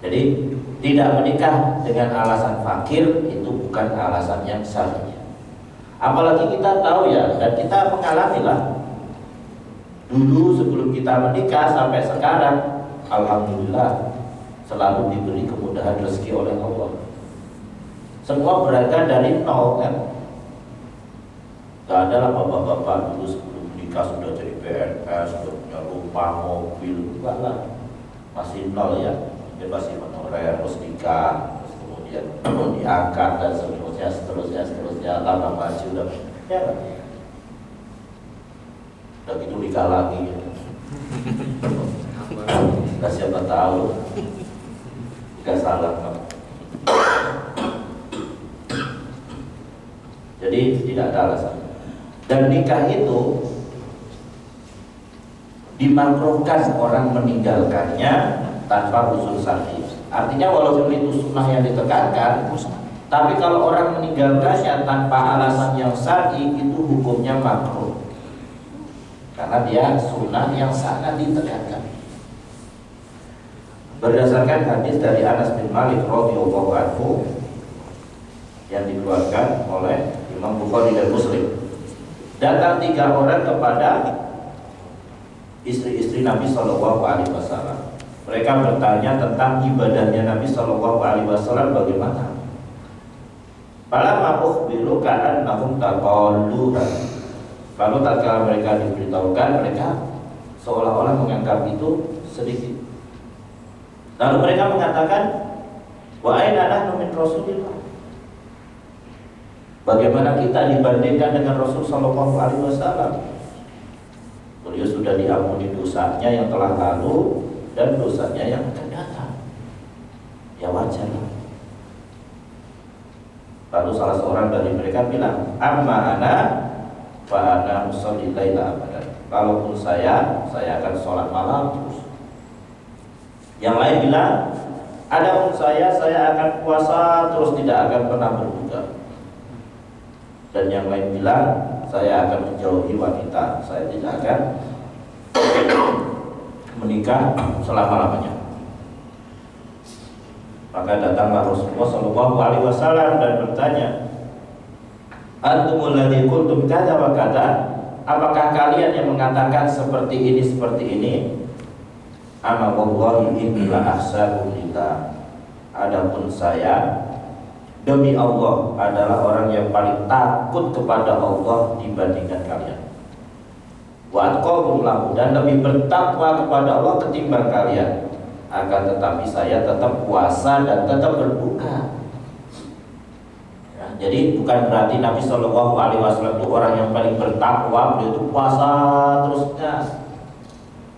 Jadi tidak menikah dengan alasan fakir itu bukan alasan yang syar'i. Apalagi kita tahu ya, dan kita mengalami lah. Dulu sebelum kita menikah sampai sekarang, alhamdulillah selalu diberi kemudahan rezeki oleh Allah. Semua berangkat dari nol kan. Gak ada lah bapak-bapak dulu sebelum menikah sudah jadi PNS, sudah punya rumah, mobil, enggak lah. Masih nol ya. Dia masih honorer, terus nikah, terus kemudian diangkat dan seterusnya tambah maju dan ya kan. Udah gitu nikah lagi. Gak siapa tahu. Gak salah kan. Jadi tidak ada alasan. Dan nikah itu dimakruhkan orang meninggalkannya tanpa usul syar'i. Artinya walaupun itu sunnah yang ditekankan, tapi kalau orang meninggalkannya tanpa alasan yang syar'i itu hukumnya makruh. Karena dia sunnah yang sangat ditekankan. Berdasarkan hadis dari Anas bin Malik radhiyallahu anhu yang dikeluarkan oleh Imam Bukhari dan Muslim. Datang 3 orang kepada istri-istri Nabi Shallallahu Alaihi Wasallam. Mereka bertanya tentang ibadahnya Nabi Shallallahu Alaihi Wasallam bagaimana. Falamma ukhbiru ka'annahum taqalluha. Lalu tatkala mereka diberitahukan, mereka seolah-olah menganggap itu sedikit. Lalu mereka mengatakan, wa aina nahnu min Rasulillah. Bagaimana kita dibandingkan dengan Rasul Sallallahu Alaihi Wasallam? Beliau sudah diampuni dosanya yang telah lalu dan dosanya yang akan datang. Ya wajar. Lalu salah seorang dari mereka bilang, amma ana fa ana usolli laila abadan. Kalaupun saya akan sholat malam terus. Yang lain bilang, adapun saya akan puasa terus tidak akan pernah berbuka. Dan yang lain bilang, saya akan menjauhi wanita, saya tidak akan menikah selama-lamanya. Maka datanglah Rasulullah Shallallahu Alaihi Wasallam dan bertanya, antumul ladzi qultum kadza wa kadza, apakah kalian yang mengatakan seperti ini? Ama wallahi inni la ahsabu lillah. Adapun saya demi Allah adalah orang yang paling takut kepada Allah dibandingkan kalian. Wa atqakum lahu, dan lebih bertakwa kepada Allah ketimbang kalian. Akan tetapi saya tetap puasa dan tetap berbuka. Ya, jadi bukan berarti Nabi Shallallahu Alaihi Wasallam itu orang yang paling bertakwa, beliau itu puasa terusnya.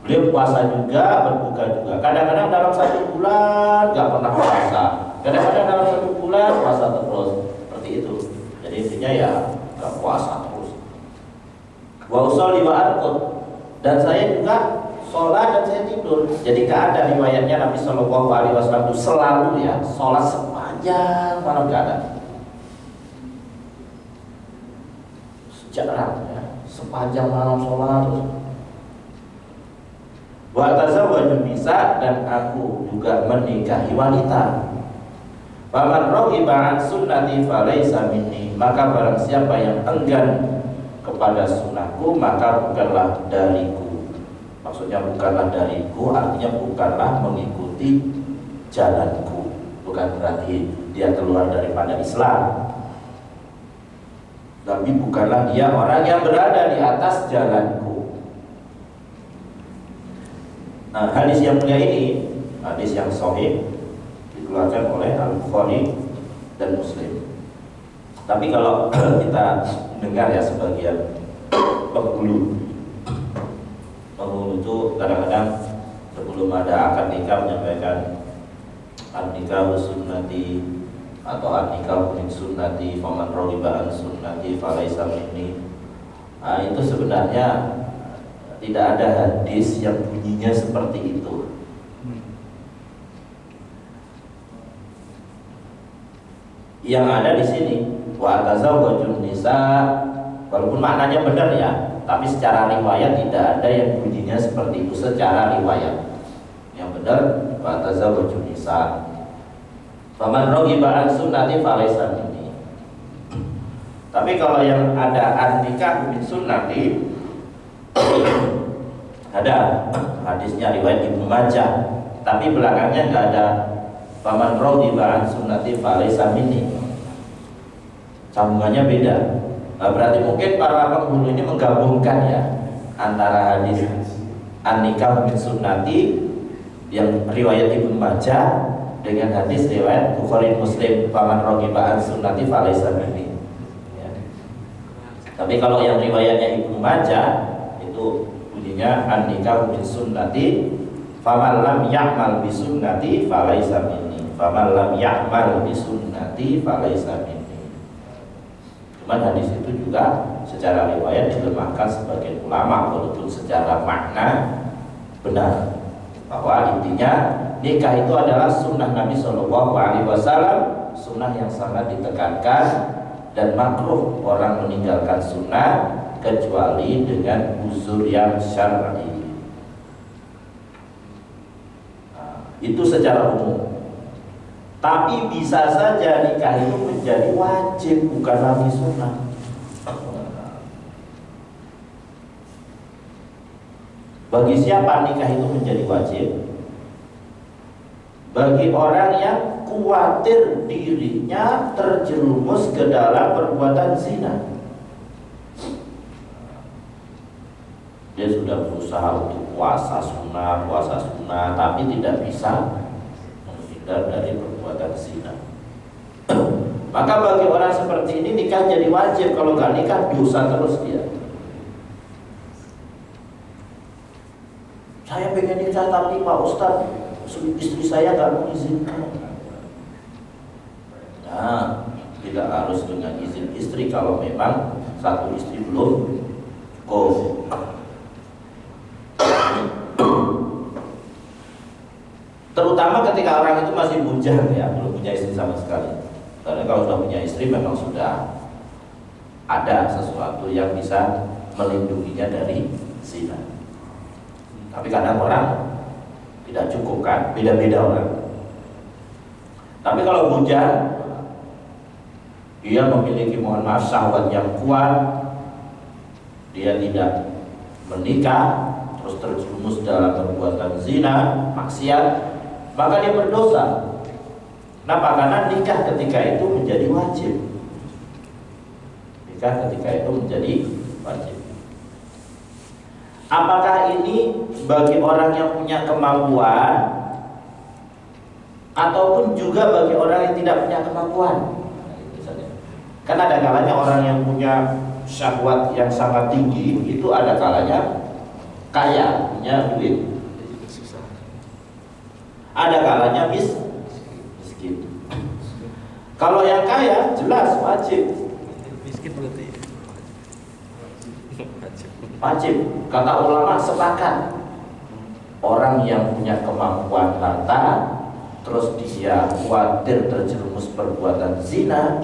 Beliau puasa juga, berbuka juga. Kadang-kadang dalam 1 bulan nggak pernah puasa. Kadang-kadang dalam 1 bulan puasa terus. Seperti itu. Jadi intinya ya nggak puasa terus. Wa usolli wa arqud, dan saya juga sholat dan saya tidur. Jadi nggak ada riwayatnya Nabi Shallallahu Alaihi Wasallam itu selalu ya sholat sepanjang malam, nggak ada. Jarang ya, sepanjang malam sholat terus. Wa tazawwaju nisa, dan aku juga menikahi wanita. Faman raghiba an sunnati falaysa minni, maka barang siapa yang enggan kepada sunnahku maka bukanlah dariku. Maksudnya bukanlah dariku, artinya bukanlah mengikuti jalanku. Bukan berarti dia keluar daripada Islam, tapi bukanlah dia orang yang berada di atas jalanku. Nah, hadis yang mulia ini, hadis yang sahih, dikeluarkan oleh Al-Bukhari dan Muslim. Tapi kalau kita dengar ya sebagian penghulu itu kadang-kadang sebelum ada akad nikah menyampaikan an-nikah sunnati atau an-nikah min sunnati faman raghiba an sunnati falaysa minni. Nah, itu sebenarnya tidak ada hadis yang bunyinya seperti itu. Yang ada di sini wa tazawwajun nisa, walaupun maknanya benar ya, tapi secara riwayat tidak ada yang bunyinya seperti itu secara riwayat. Yang benar fatazawwajun nisa. Faman raghiba an sunnati falaysa minni. Tapi kalau yang ada an-nikah min sunnati, ada hadisnya riwayat Ibnu Majah, tapi belakangnya nggak ada faman raghiba an sunnati falaysa minni. Sambungannya beda. Nah, berarti mungkin para penghulu ini menggabungkan ya antara hadis an-nikah min sunnati yang riwayat Ibnu Majah dengan hadis riwayat Bukhari Muslim faman raghiba an sunnati falaysa minni. Ya. Tapi kalau yang riwayatnya Ibnu Majah itu bunyinya an-nikah min sunnati faman lam ya'mal bi sunnati falaysa minni. Faman lam ya'mal bi sunnati falaysa minni. Cuman hadis itu juga secara riwayat dilemahkan sebagian ulama, walaupun secara makna benar, bahwa intinya nikah itu adalah sunnah Nabi Shallallahu Alaihi Wasallam, sunnah yang sangat ditekankan, dan makruh orang meninggalkan sunnah kecuali dengan uzur yang syar'i. Nah, itu secara umum. Tapi bisa saja nikah itu menjadi wajib, bukan lagi sunnah. Bagi siapa nikah itu menjadi wajib? Bagi orang yang khawatir dirinya terjerumus ke dalam perbuatan zina. Dia sudah berusaha untuk puasa sunnah, tapi tidak bisa menghindar dari perbuatan zina. Maka bagi orang seperti ini nikah jadi wajib. Kalau nggak nikah dosa terus dia. Saya pengen nikah tapi Pak Ustadz, istri saya nggak mengizinkan. Nah, tidak harus dengan izin istri kalau memang satu istri belum cukup. Terutama ketika orang itu masih bujang ya, belum punya istri sama sekali. Karena kalau sudah punya istri memang sudah ada sesuatu yang bisa melindunginya dari zina. Tapi kadang orang tidak cukup kan, beda-beda orang. Tapi kalau bujang, dia memiliki mohon maaf syahwat yang kuat, dia tidak menikah, terus terjerumus dalam perbuatan zina, maksiat, maka dia berdosa. Kenapa? Karena nikah ketika itu menjadi wajib. Nikah ketika itu menjadi wajib. Apakah ini bagi orang yang punya kemampuan ataupun juga bagi orang yang tidak punya kemampuan? Kan ada kalanya orang yang punya syahwat yang sangat tinggi itu ada kalanya kaya, punya duit. Ada kalanya miskin. Kalau yang kaya jelas wajib. Miskin berarti wajib. Kata ulama sepakat, orang yang punya kemampuan harta terus dia khawatir terjerumus perbuatan zina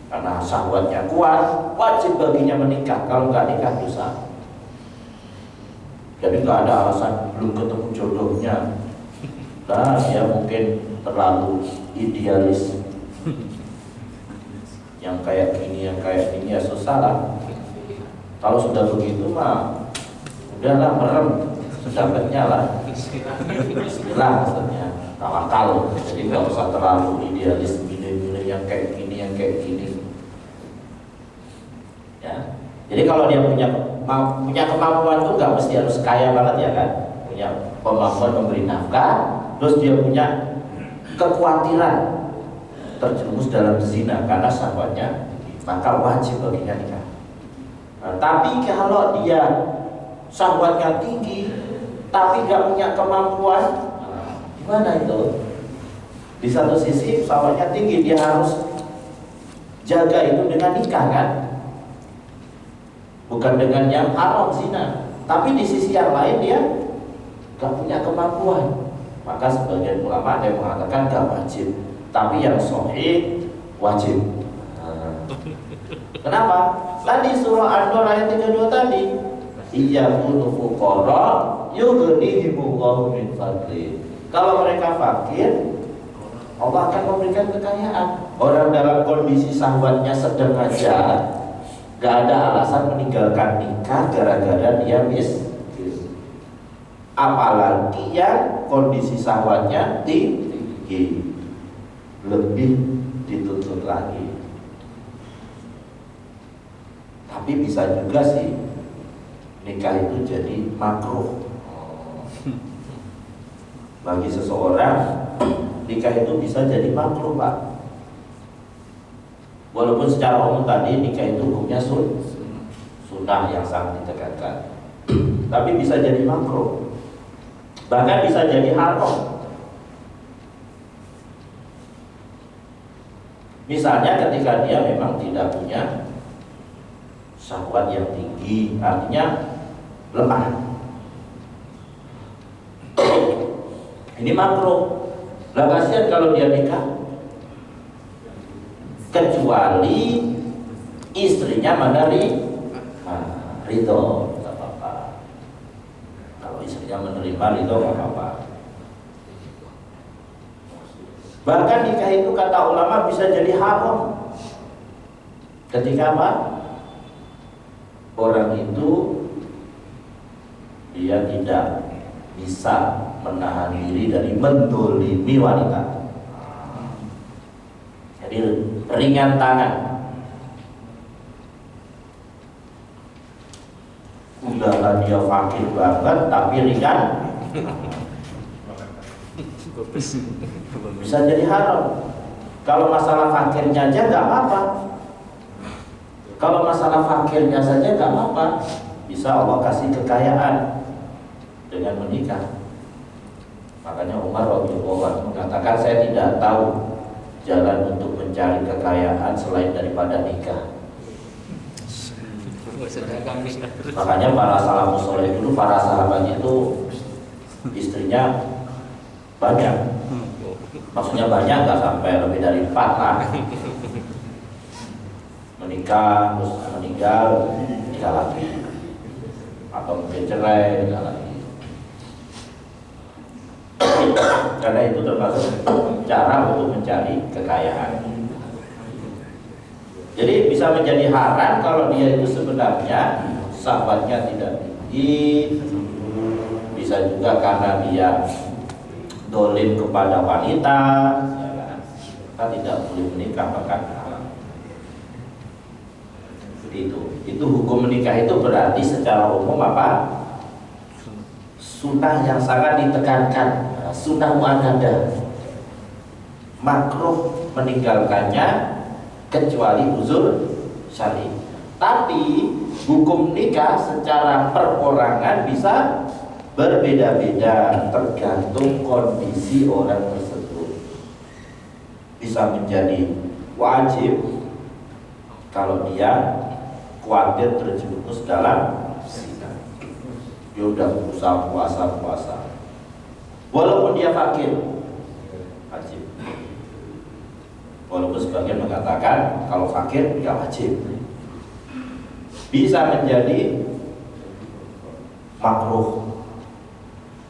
karena syahwatnya kuat, wajib baginya menikah. Kalau nggak nikah dosa. Jadi nggak ada alasan belum ketemu jodohnya. Nah, dia mungkin terlalu idealis. Yang kayak gini ya susah lah. Kalau sudah begitu mah udahlah, merem sedapatnya lah. Bismillah maksudnya, tawakal. Jadi nggak usah terlalu idealis, milih yang kayak gini. Ya. Jadi kalau dia punya kemampuan tuh nggak mesti harus kaya banget ya kan. Punya kemampuan memberi nafkah, terus dia punya kekhawatiran terjerumus dalam zina karena syahwatnya, maka wajib baginya nikah. Nah, tapi kalau dia syahwatnya tinggi tapi nggak punya kemampuan, gimana itu? Di satu sisi syahwatnya tinggi, dia harus jaga itu dengan nikah kan, bukan dengan yang haram zina. Tapi di sisi yang lain dia nggak punya kemampuan, maka sebagian ulama ada yang mengatakan nggak wajib, tapi yang sahih wajib. Kenapa? Tadi surah An-Nur ayat 32 tadi, iyakunu fuqara yughnihimullahu min fadli. Kalau mereka fakir, Allah akan memberikan kekayaan. Orang dalam kondisi syahwatnya sedang aja, gak ada alasan meninggalkan nikah gara-gara dia miskin. Apalagi yang kondisi syahwatnya tinggi, lebih dituntut lagi. Tapi bisa juga sih nikah itu jadi makruh. Bagi seseorang nikah itu bisa jadi makruh, Pak. Walaupun secara umum tadi nikah itu hukumnya sunnah yang sangat ditekankan, tapi bisa jadi makruh, bahkan bisa jadi haram. Misalnya ketika dia memang tidak punya syahwat yang tinggi, artinya lemah, ini makruh. Lah kasihan kalau dia nikah, kecuali istrinya ridho, tidak apa-apa. Kalau istrinya menerima ridho, tidak apa-apa. Bahkan nikah itu kata ulama bisa jadi haram ketika apa? Orang itu dia tidak bisa menahan diri dari mendolimi wanita. Jadi ringan tangan. Udahlah dia fakir banget tapi ringan, bisa jadi haram. Kalau masalah fakirnya aja nggak apa-apa. Kalau masalah fakirnya saja nggak apa-apa, bisa Allah kasih kekayaan dengan menikah. Makanya Umar radhiyallahu anhu mengatakan, saya tidak tahu jalan untuk mencari kekayaan selain daripada nikah. Makanya para salafus saleh dulu, para sahabat itu istrinya banyak. Maksudnya banyak, nggak sampai lebih dari 4 lah. Menikah terus meninggal, nikah lagi, atau mungkin cerai, nikah lagi. Karena itu termasuk cara untuk mencari kekayaan. Jadi bisa menjadi haram kalau dia itu sebenarnya syahwatnya tidak tinggi. Bisa juga karena dia dolim kepada wanita, ya kan? Kita tidak boleh menikah bahkan haram. Itu hukum menikah itu berarti secara umum apa? Sunnah yang sangat ditekankan, sunnah muakkadah. Makruh meninggalkannya kecuali uzur syar'i. Tapi hukum nikah secara perorangan bisa berbeda-beda tergantung kondisi orang tersebut. Bisa menjadi wajib kalau dia khawatir terjerumus dalam zina. Dia udah berusaha puasa, walaupun dia fakir, wajib. Walaupun sebagian mengatakan kalau fakir ya wajib. Bisa menjadi makruh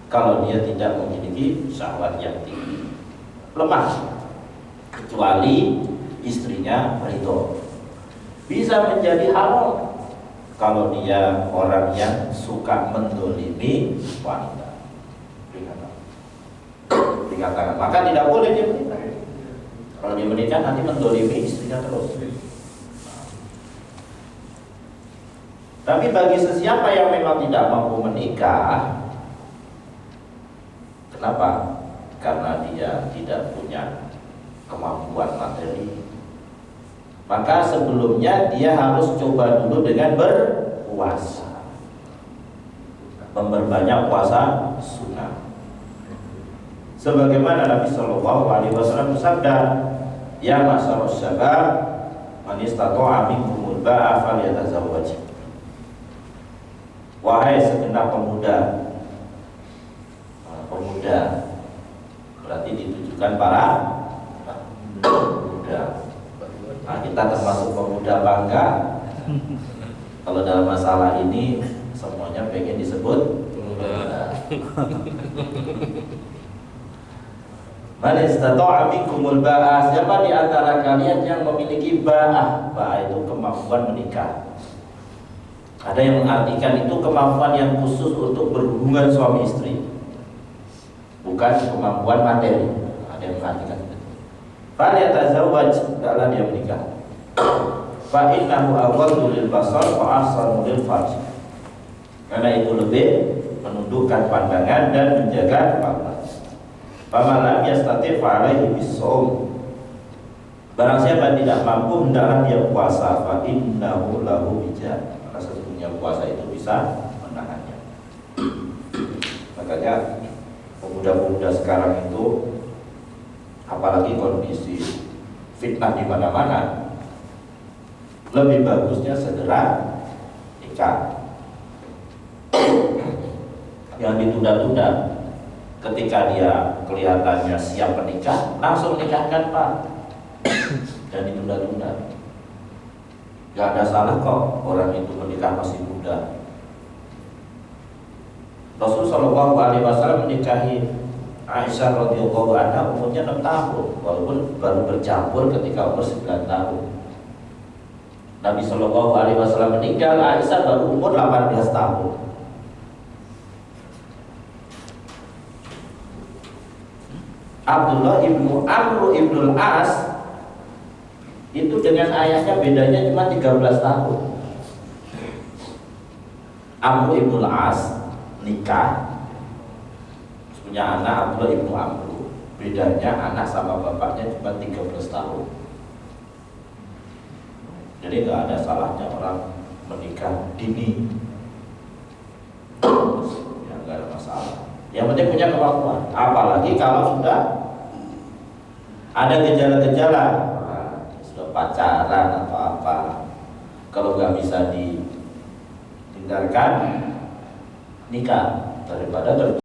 kalau dia tidak memiliki syahwat yang tinggi, lemah, kecuali istrinya ridho. Bisa menjadi haram kalau dia orang yang suka mendolimi wanita. Dikatakan, maka tidak boleh dia menikah. Kalau dia menikah nanti mendolimi istrinya terus. Tapi bagi sesiapa yang memang tidak mampu menikah, kenapa? Karena dia tidak punya kemampuan materi. Maka sebelumnya dia harus coba dulu dengan berpuasa, memperbanyak puasa sunnah. Sebagaimana Nabi Shallallahu Alaihi Wasallam bersabda, ya masyarus syabab, man istata'a minkumul ba'a falyatazawwaj. Wahai segenap pemuda, berarti ditujukan para pemuda. Nah, kita termasuk pemuda bangga. Kalau dalam masalah ini semuanya pengen disebut Muda. Man istata'a minkumul ba'ah, siapa di antara kalian yang memiliki ba'ah? Ba'ah itu kemampuan menikah. Ada yang mengartikan itu kemampuan yang khusus untuk berhubungan suami istri, bukan kemampuan materi. Ada yang mengartikan itu. Falyatazawwaj, hendaklah dia menikah. Fa innahu aghaddu lil basar wa ahsanu lil farj. Karena itu lebih menundukkan pandangan dan menjaga kepala. Famalam yastati fa'alaihi bis-shaum. Barang siapa tidak mampu, hendaklah dia puasa. Fa innahu lahu wija. Karena sesungguhnya puasa itu bisa menahannya. Makanya pemuda-pemuda sekarang itu, apalagi kondisi fitnah di mana-mana, lebih bagusnya segera nikah. Yang ditunda-tunda, ketika dia kelihatannya siap menikah, langsung nikahkan Pak. Dan ditunda-tunda. Gak ada salah kok orang itu menikah masih muda. Rasul Shallallahu Alaihi Wasallam menikahi Aisyah radhiyallahu anha umurnya 6 tahun, walaupun baru bercampur ketika umur 9 tahun. Nabi Shallallahu Alaihi Wasallam meninggal, Aisyah baru umur 18 tahun. Abdullah ibnu Amr ibnul As itu dengan ayahnya bedanya cuma 13 tahun. Amr ibnul As nikah, punya anak Abdullah ibnu Amr, bedanya anak sama bapaknya cuma 13 tahun. Jadi nggak ada salahnya orang menikah dini, ya nggak ada masalah. Yang penting punya kemampuan. Apalagi kalau sudah ada gejala-gejala, sudah pacaran atau apa, kalau nggak bisa dihindarkan, nikah daripada